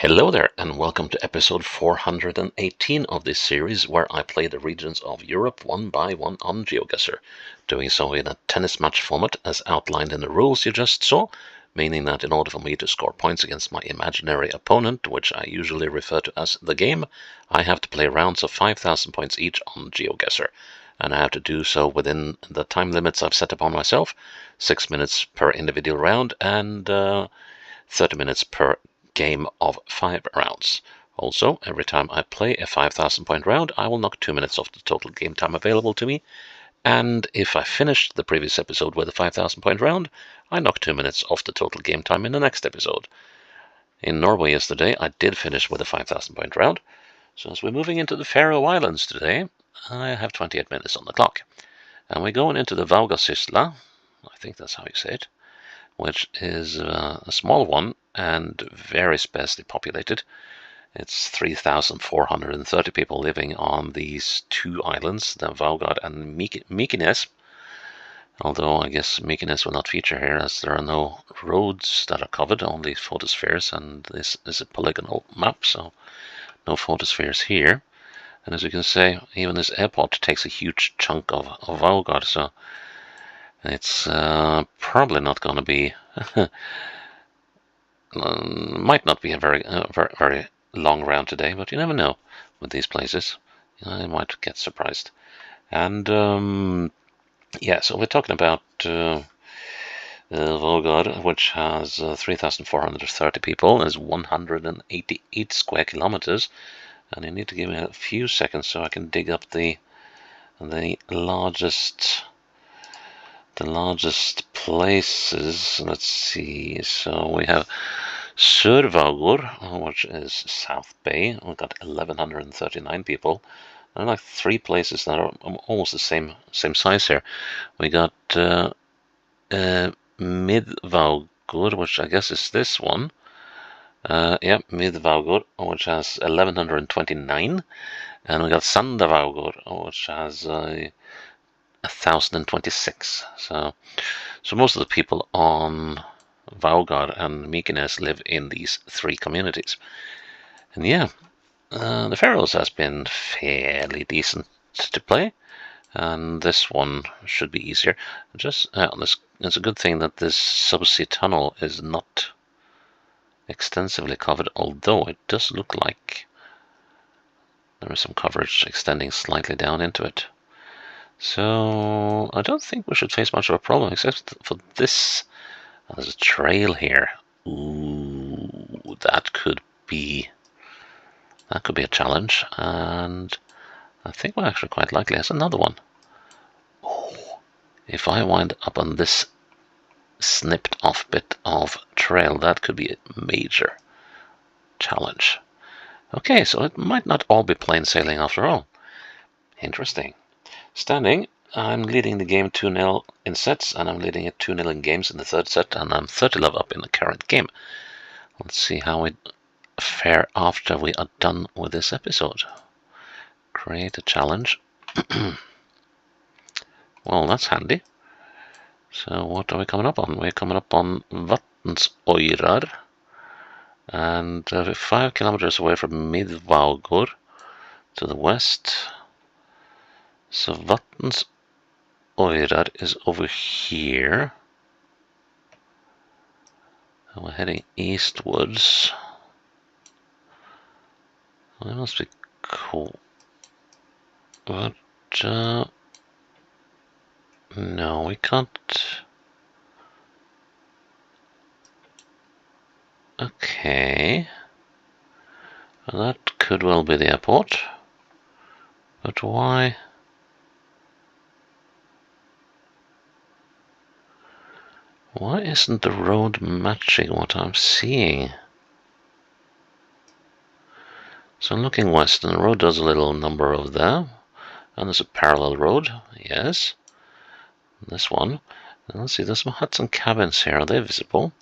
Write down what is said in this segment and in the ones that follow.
Hello there, and welcome to episode 418 of this series where I play the regions of Europe one by one on GeoGuessr, doing so in a tennis match format as outlined in the rules you just saw, meaning that in order for me to score points against my imaginary opponent, which I usually refer to as the game, I have to play rounds of 5,000 points each on GeoGuessr, and I have to do so within the time limits I've set upon myself, 6 minutes per individual round and 30 minutes per game of 5 rounds. Also, every time I play a 5,000 point round, I will knock 2 minutes off the total game time available to me, and if I finished the previous episode with a 5,000 point round, I knock 2 minutes off the total game time in the next episode. In Norway yesterday, I did finish with a 5,000 point round, so as we're moving into the Faroe Islands today, I have 28 minutes on the clock. And we're going into the Vága sýsla, I think that's how you say it, which is a small one and very sparsely populated. It's 3,430 people living on these two islands, the Vága and Mykines. Although I guess Mykines will not feature here as there are no roads that are covered, only photospheres, and this is a polygonal map, so no photospheres here. And as you can see, even this airport takes a huge chunk of Vága, so it's probably not going to be might not be a very long round today, but you never know with these places. You might get surprised. And yeah, so we're talking about Vágar, which has 3,430 people, is 188 square kilometers, and you need to give me a few seconds so I can dig up the largest places. Let's see. So we have Sørvágur, which is South Bay. We've got 1,139 people. There are like 3 places that are almost the same size here. We got Midvágur, which I guess is this one. Yeah, Midvágur, which has 1,129, and we got Sandavágur, which has 1,026. So most of the people on Vágar and Mykines live in these 3 communities. And yeah, the Faroes has been fairly decent to play, and this one should be easier. It's a good thing that this subsea tunnel is not extensively covered, although it does look like there is some coverage extending slightly down into it. So I don't think we should face much of a problem, except for this. There's a trail here. Ooh, that could be a challenge, and I think we're actually quite likely there's another one. Oh, if I wind up on this snipped off bit of trail, that could be a major challenge. Okay, so it might not all be plain sailing after all. Interesting. Standing, I'm leading the game 2-0 in sets, and I'm leading it 2-0 in games in the third set, and I'm 30 love up in the current game. Let's see how we fare after we are done with this episode. Create a challenge. Well, that's handy. So what are we coming up on? We're coming up on Vatnsøyrar, and 5 kilometers away from Midvágur to the west. So Vatnsøyrar is over here. And we're heading eastwards. Well, that must be cool. But no, we can't. Okay. Well, that could well be the airport. But why? Why isn't the road matching what I'm seeing? So I'm looking west, and the road does a little number over there. And there's a parallel road, yes. This one. And let's see, there's some huts and cabins here. Are they visible?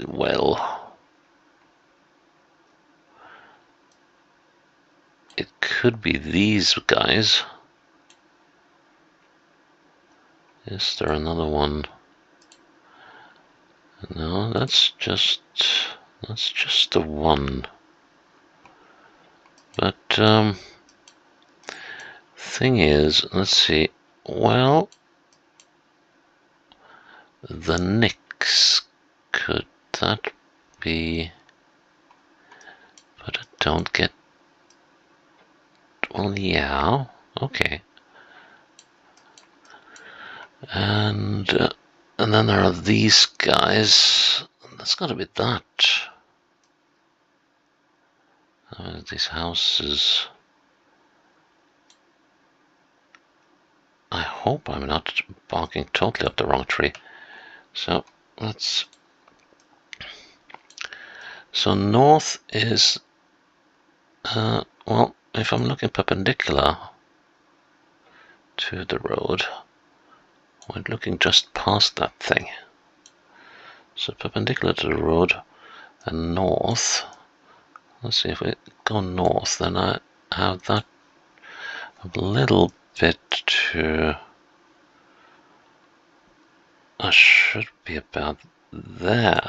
Well, it could be these guys. Is there another one? No, that's just the one. But thing is, let's see. Well, the Knicks, could that be? But I don't get. Well, yeah. Okay. And then there are these guys. That's got to be that. These houses. I hope I'm not barking totally up the wrong tree. So let's. So north is. Well, if I'm looking perpendicular to the road, we're looking just past that thing. So perpendicular to the road and north. Let's see, if we go north, then I have that a little bit to. I should be about there.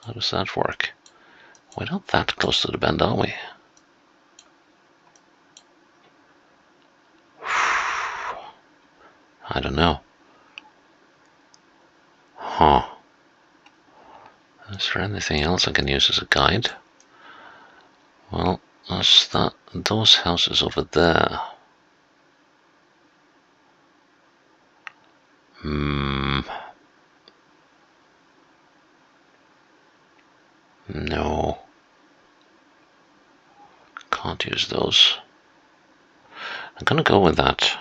How does that work? We're not that close to the bend, are we? I don't know. Huh. Is there anything else I can use as a guide? Well, that's that. Those houses over there. No. Can't use those. I'm gonna go with that.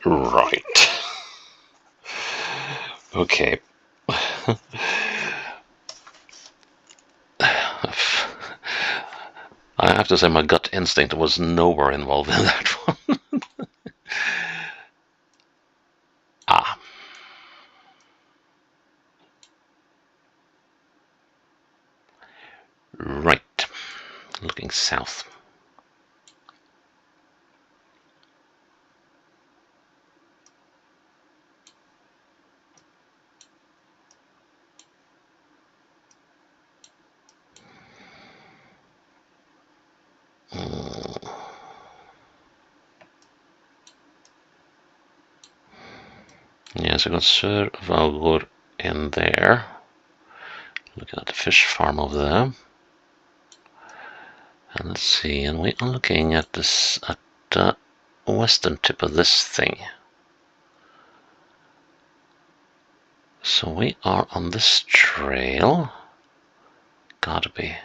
Right. Okay. I have to say my gut instinct was nowhere involved in that one. Ah. Right. Looking south. Yes, I got Sir Vága in there. Looking at the fish farm over there. And let's see, and we are looking at this, at the western tip of this thing. So we are on this trail. Gotta be.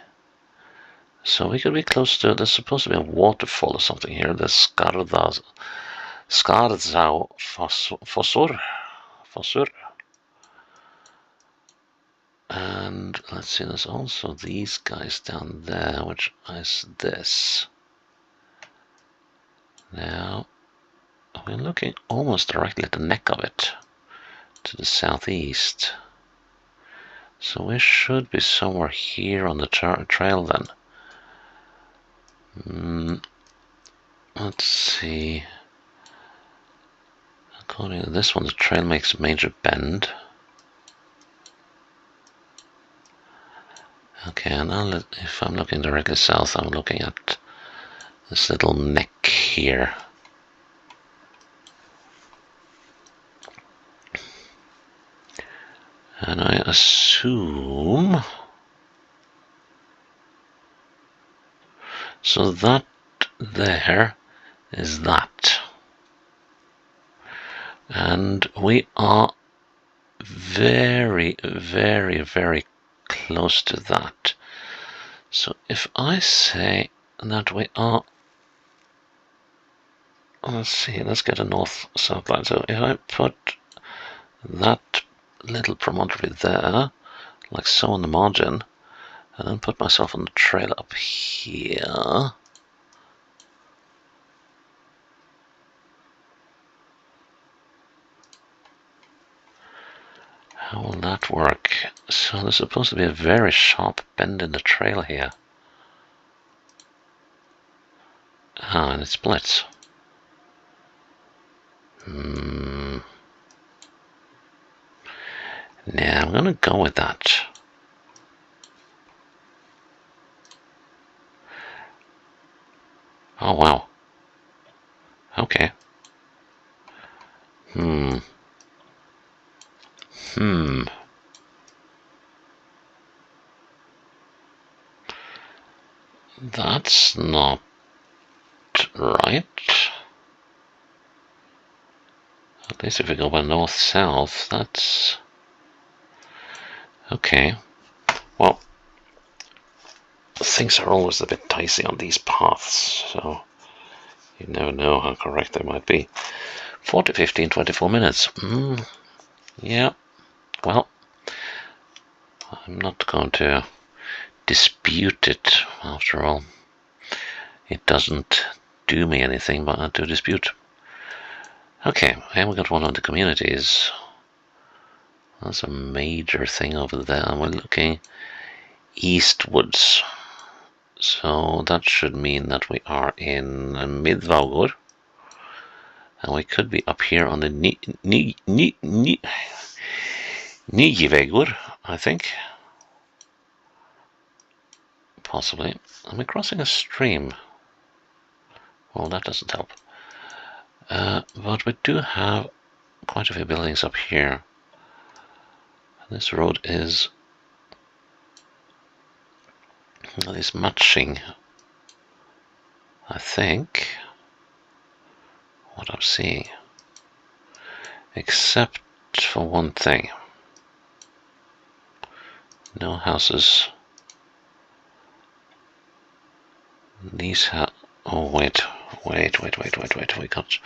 So we could be close to, there's supposed to be a waterfall or something here. There's Skarðsá Fossur. And let's see, there's also these guys down there, which is this. Now, we're looking almost directly at the neck of it, to the southeast. So we should be somewhere here on the trail then. Let's see. According to this one, the trail makes a major bend. Okay, and if I'm looking directly south, I'm looking at this little neck here. And I assume. So that there is that. And we are very, very, very close to that. So if I say that we are. Let's see, let's get a north-south line. So if I put that little promontory there, like so on the margin, and then put myself on the trail up here. How will that work? So there's supposed to be a very sharp bend in the trail here. Ah, and it splits. Yeah, I'm gonna go with that. Oh wow. Okay. That's not right. At least if we go by north-south, that's... Okay. Well, things are always a bit dicey on these paths, so you never know how correct they might be. 40, 15, 24 minutes. Yeah. Well, I'm not going to dispute it, after all. It doesn't do me anything but to dispute. Okay, and we got one of the communities. That's a major thing over there. We're looking eastwards. So that should mean that we are in Vága. And we could be up here on the Nývegur, I think. Possibly. And we're crossing a stream. Well, that doesn't help. But we do have quite a few buildings up here. This road is matching, I think, what I'm seeing. Except for one thing. No houses. These oh wait. We got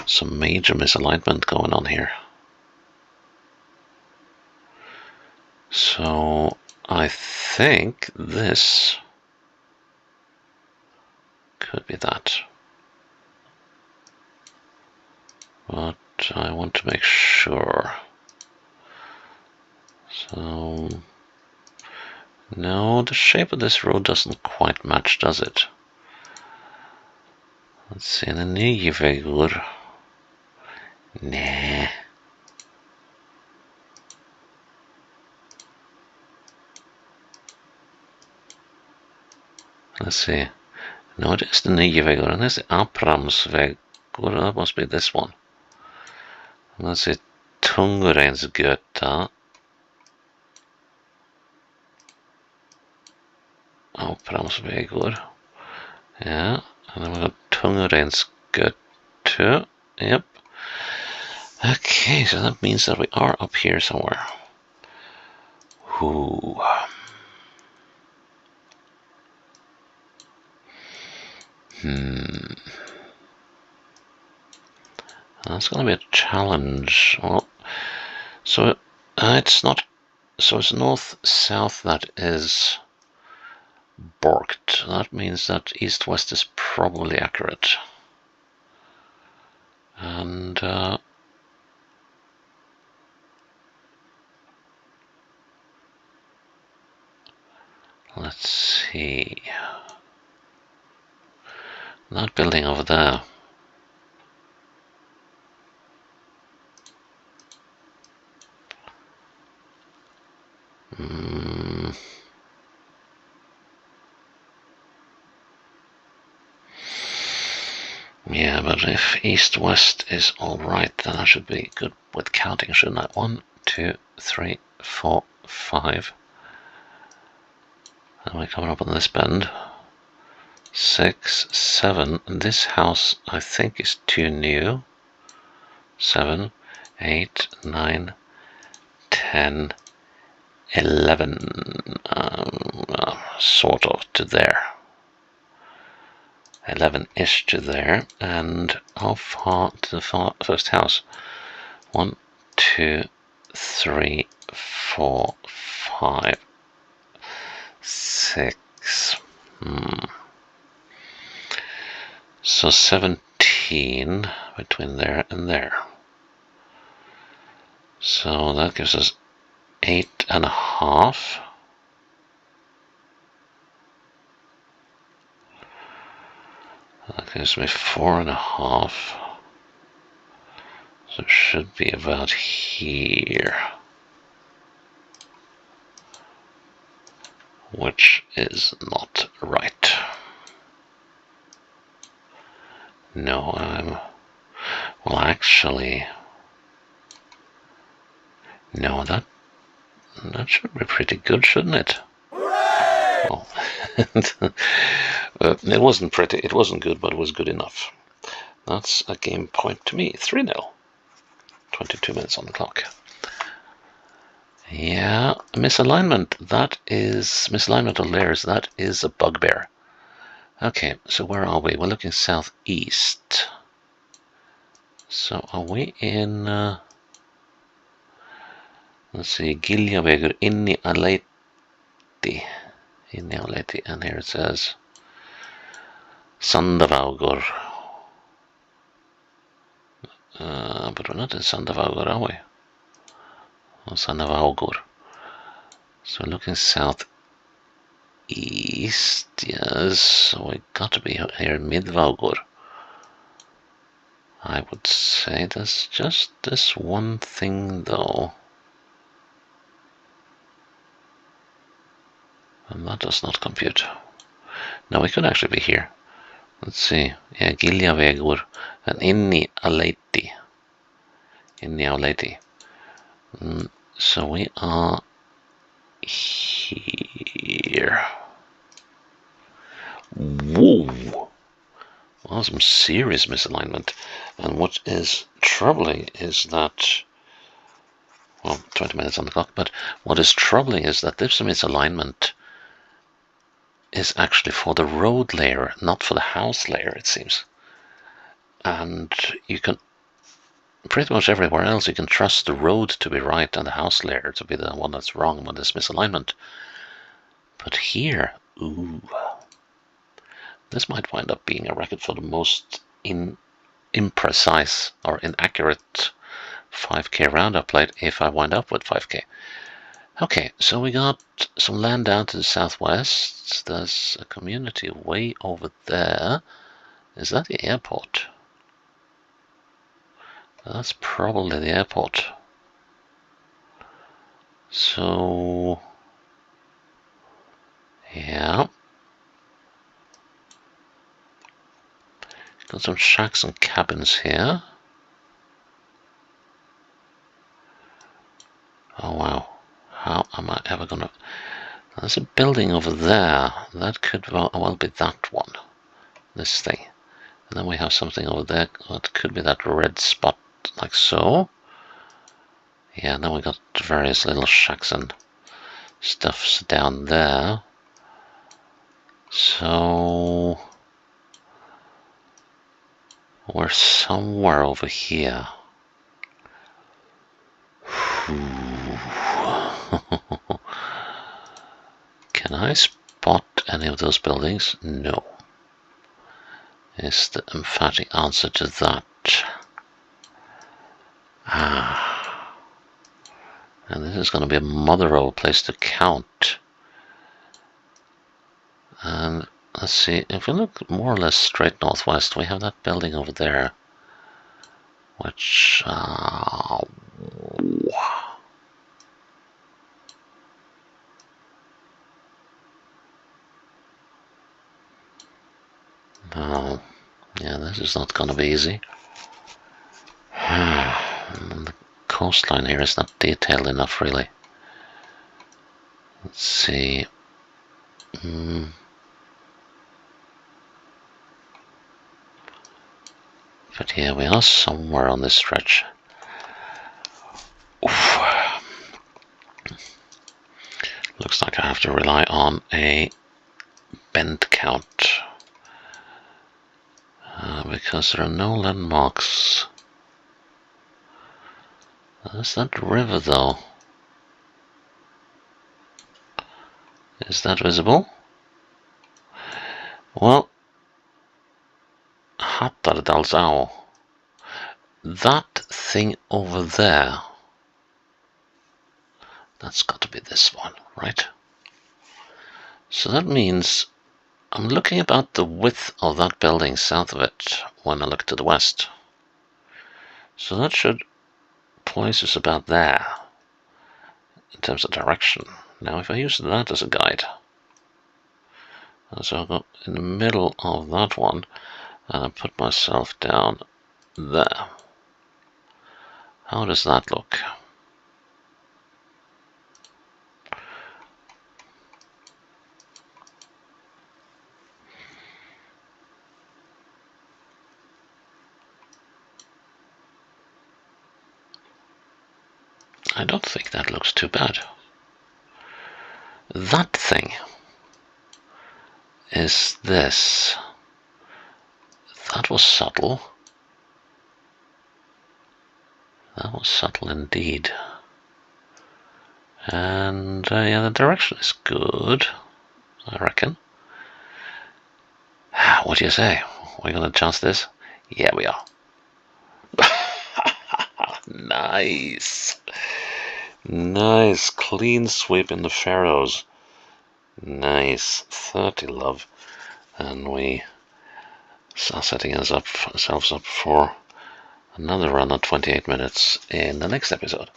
some major misalignment going on here. So I think this could be that. But I want to make sure. So no, the shape of this road doesn't quite match, does it? Let's see, the Nývegur. Nah. Let's see. No, it is the Nývegur, and there's the Abramsvegur. That must be this one. Let's see, Tungurensgöta. Abramsvegur. Yeah, and then we've got Tungurensgöta. Yep. Okay, so that means that we are up here somewhere. Ooh. That's going to be a challenge. Well, so it's not. So it's north-south that is borked. That means that east-west is probably accurate. And let's see. That building over there. Yeah, but if east-west is alright, then I should be good with counting, shouldn't I? 1, 2, 3, 4, 5. And we're coming up on this bend. 6, 7. And this house, I think, is too new. 7, 8, 9, 10, 11. Sort of to there. 11-ish to there. And how far to the first house? 1, 2, 3, 4, 5, 6. So 17 between there and there. So that gives us 8.5. That gives me 4.5. So it should be about here. Which is not right. No, well, actually, no, that should be pretty good, shouldn't it? Well, it wasn't pretty, it wasn't good, but it was good enough. That's a game point to me, 3-0. 22 minutes on the clock. Yeah, misalignment. That is misalignment of layers. That is a bugbear. Okay, so where are we? We're looking southeast. So are we in? Let's see, Giljavegur inni Aleiti. Inni Aleiti, and here it says Sandavaugur. But we're not in Sandavaugur, are we? Oh, Sandavaugur. So we're looking southeast, yes. So we got to be here in Midvaugur. I would say there's just this one thing though. And that does not compute. No, we could actually be here. Let's see. Yeah, Giljavegur and inni Aleiti. Inni Aleiti. So we are here. Whoa! Well, some serious misalignment. And what is troubling is that, well, 20 minutes on the clock, but what is troubling is that this misalignment is actually for the road layer, not for the house layer, it seems. And you can, pretty much everywhere else, you can trust the road to be right and the house layer to be the one that's wrong with this misalignment. But here, ooh, this might wind up being a record for the most imprecise or inaccurate 5k round I played if I wind up with 5k. Okay, so we got some land down to the southwest. There's a community way over there. Is that the airport? That's probably the airport. So, yeah. Got some shacks and cabins here. Oh wow. How am I ever gonna... There's a building over there. That could well be that one. This thing. And then we have something over there. That could be that red spot, like so. Yeah, and then we got various little shacks and stuffs down there. So we're somewhere over here. Can I spot any of those buildings? No. Is the emphatic answer to that. And this is going to be a mother of a place to count. And let's see, if we look more or less straight northwest, we have that building over there. Which, no, yeah, this is not going to be easy. The coastline here is not detailed enough, really. Let's see. But here we are, somewhere on this stretch. Oof. Looks like I have to rely on a bend count. Because there are no landmarks. There's that river though. Is that visible? Well, Hattardalsá. That thing over there. That's got to be this one, right? So that means I'm looking about the width of that building south of it when I look to the west. So that should place us about there in terms of direction. Now if I use that as a guide, so I'll go in the middle of that one and I put myself down there. How does that look? I don't think that looks too bad. That thing is this. That was subtle. That was subtle indeed. And yeah, the direction is good, I reckon. What do you say? Are we going to chance this? Yeah, we are. Nice. Nice. Clean sweep in the Faroes. Nice. 30 love. And we are setting ourselves up for another run at 28 minutes in the next episode.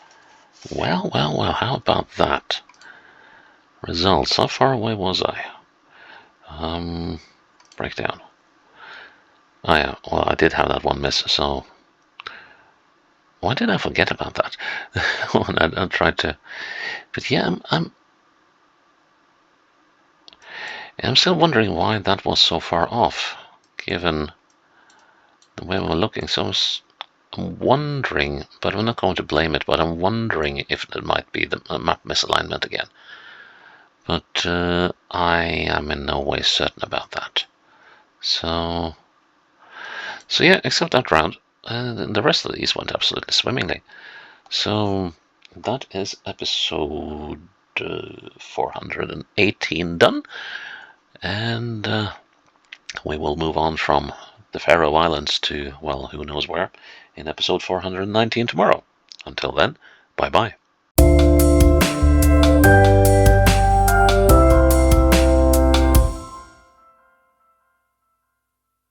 Well, well, well, how about that? Results. How far away was I? Breakdown. Oh yeah, well, I did have that one miss, so why did I forget about that? I tried to, but yeah, I'm still wondering why that was so far off, given the way we're looking. So I'm wondering, but I'm not going to blame it, but I'm wondering if it might be the map misalignment again. But I am in no way certain about that. So yeah, except that round, the rest of these went absolutely swimmingly. So that is episode 418 done, and we will move on from the Faroe Islands to, well, who knows where, in episode 419 tomorrow. Until then, bye-bye.